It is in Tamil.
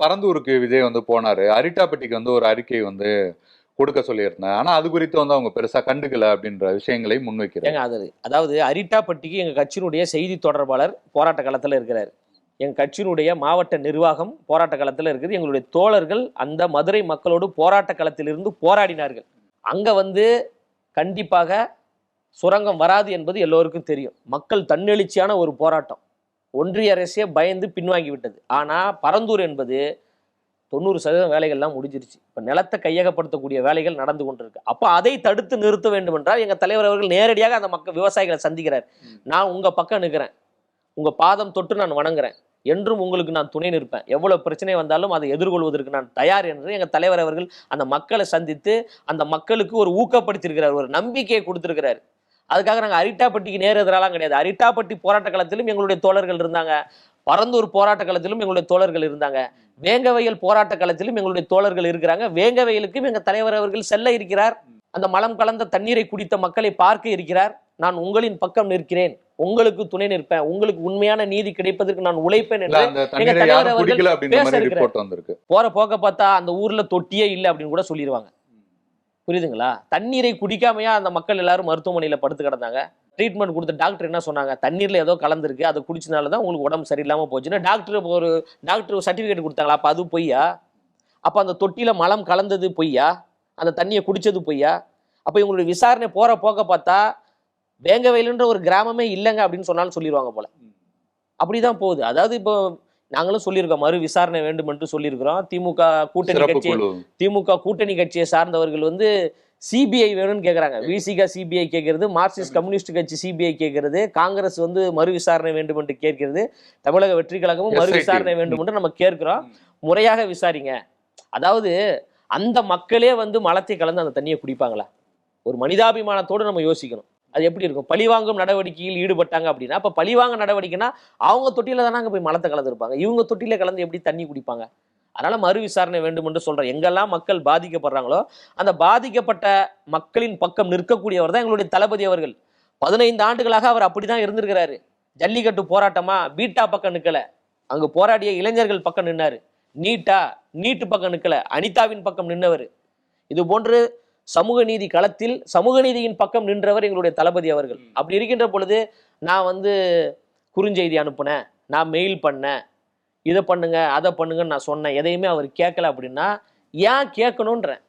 பரந்தூருக்கு விஜய் போனாரு. அரிட்டாப்பட்டிக்கு ஒரு அறிக்கை கொடுக்க சொல்லியிருந்தேன். ஆனா அது குறித்து அவங்க பெருசா கண்டுக்கல அப்படின்ற விஷயங்களை முன்வைக்கிறாங்க. அதாவது அரிட்டாப்பட்டிக்கு எங்க கட்சியினுடைய செய்தி தொடர்பாளர் போராட்ட களத்துல இருக்கிறார். எங்க கட்சியினுடைய மாவட்ட நிர்வாகம் போராட்ட களத்துல இருக்குது. எங்களுடைய தோழர்கள் அந்த மதுரை மக்களோடு போராட்ட களத்திலிருந்து போராடினார்கள். அங்க கண்டிப்பாக சுரங்கம் வராது என்பது எல்லோருக்கும் தெரியும். மக்கள் தன்னெழுச்சியான ஒரு போராட்டம். ஒன்றிய அரசே பயந்து பின்வாங்கி விட்டது. ஆனா பரந்தூர் என்பது 90% வேலைகள்லாம் முடிஞ்சிருச்சு. இப்ப நிலத்தை கையகப்படுத்தக்கூடிய வேலைகள் நடந்து கொண்டிருக்கு. அப்ப அதை தடுத்து நிறுத்த வேண்டும் என்றால் எங்க தலைவர் அவர்கள் நேரடியாக அந்த மக்கள் விவசாயிகளை சந்திக்கிறார். நான் உங்க பக்கம் நிற்கிறேன், உங்க பாதம் தொட்டு நான் வணங்குறேன், என்றும் உங்களுக்கு நான் துணை நிற்பேன், எவ்வளவு பிரச்சனை வந்தாலும் அதை எதிர்கொள்வதற்கு நான் தயார் என்று எங்க தலைவர் அவர்கள் அந்த மக்களை சந்தித்து அந்த மக்களுக்கு ஒரு ஊக்கப்படுத்தியிருக்கிறார், ஒரு நம்பிக்கையை கொடுத்திருக்கிறார். அதுக்காக நாங்கள் அரிட்டாப்பட்டிக்கு நேர் எதிராலாம் கிடையாது. அரிட்டாப்பட்டி போராட்ட களத்திலும் எங்களுடைய தோழர்கள் இருந்தாங்க, பரந்தூர் போராட்ட களத்திலும் எங்களுடைய தோழர்கள் இருந்தாங்க, வேங்கவயல் போராட்ட களத்திலும் எங்களுடைய தோழர்கள் இருக்கிறாங்க. வேங்கவயலுக்கும் எங்க தலைவர் அவர்கள் செல்ல இருக்கிறார். அந்த மலம் கலந்த தண்ணீரை குடித்த மக்களை பார்க்க இருக்கிறார். நான் உங்களின் பக்கம் நிற்கிறேன், உங்களுக்கு துணை நிற்பேன், உங்களுக்கு உண்மையான நீதி கிடைப்பதற்கு நான் உழைப்பேன் என்று எங்க தலைவர் அவர்கள் பேச இருக்கிறார். போற போக்க பார்த்தா அந்த ஊர்ல தொட்டியே இல்லை அப்படின்னு கூட சொல்லிடுவாங்க. புரியுதுங்களா? தண்ணீரை குடிக்காமையா அந்த மக்கள் எல்லாரும் மருத்துவமனையில படுத்து கிடந்தாங்க. ட்ரீட்மெண்ட் கொடுத்த டாக்டர் என்ன சொன்னாங்க? தண்ணீர்ல ஏதோ கலந்துருக்கு, அதை குடிச்சனால தான் உங்களுக்கு உடம்பு சரியில்லாம போச்சுன்னா டாக்டர் சர்டிபிகேட் கொடுத்தாங்களா? அப்ப அது பொய்யா? அப்ப அந்த தொட்டியில மலம் கலந்தது பொய்யா? அந்த தண்ணியை குடிச்சது பொய்யா? அப்ப இவங்களுடைய விசாரணை போற போக்க பார்த்தா வேங்கவயலுன்ற ஒரு கிராமமே இல்லைங்க அப்படின்னு சொன்னாலும் சொல்லிடுவாங்க போல. அப்படிதான் போகுது. அதாவது இப்போ நாங்களும் சொல்லியிருக்கோம், மறு விசாரணை வேண்டும் என்று சொல்லியிருக்கிறோம். திமுக கூட்டணி கட்சியை சார்ந்தவர்கள் சிபிஐ வேணும்னு கேட்கறாங்க. விசிக சிபிஐ கேட்கறது, மார்க்சிஸ்ட் கம்யூனிஸ்ட் கட்சி சிபிஐ கேட்கறது, காங்கிரஸ் மறு விசாரணை வேண்டும் என்று கேட்கிறது, தமிழக வெற்றி கழகமும் மறு விசாரணை வேண்டும் என்று நம்ம கேட்கிறோம். முறையாக விசாரிங்க. அதாவது அந்த மக்களே மலத்தை கலந்து அந்த தண்ணியை குடிப்பாங்களா? ஒரு மனிதாபிமானத்தோடு நம்ம யோசிக்கணும். அது எப்படி இருக்கும்? பழிவாங்கும் நடவடிக்கையில் ஈடுபட்டாங்க அப்படின்னா, அப்ப பழிவாங்க நடவடிக்கைன்னா அவங்க தொட்டியில தானே போய் மலத்தை கலந்துருப்பாங்க. இவங்க தொட்டியில கலந்து எப்படி தண்ணி குடிப்பாங்க? அதனால மறு விசாரணை வேண்டும் என்று சொல்றேன். எங்கெல்லாம் மக்கள் பாதிக்கப்படுறாங்களோ அந்த பாதிக்கப்பட்ட மக்களின் பக்கம் நிற்கக்கூடியவர் தான் எங்களுடைய தளபதி அவர்கள். 15 ஆண்டுகளாக அவர் அப்படிதான் இருந்திருக்கிறாரு. ஜல்லிக்கட்டு போராட்டமா பீட்டா பக்கம் நிக்கல, அங்கு போராடிய இளைஞர்கள் பக்கம் நின்னாரு. நீட்டு பக்கம் நிக்கல, அனிதாவின் பக்கம் நின்னவர். இது போன்று சமூக நீதி களத்தில் சமூக நீதியின் பக்கம் நின்றவர் எங்களுடைய தளபதி அவர்கள். அப்படி இருக்கின்ற பொழுது நான் குறுஞ்செய்தி அனுப்புனேன், நான் மெயில் பண்ணேன், இதை பண்ணுங்க அதை பண்ணுங்கன்னு நான் சொன்னேன், எதையுமே அவர் கேட்கல அப்படின்னா ஏன் கேட்கணும்ன்றேன்.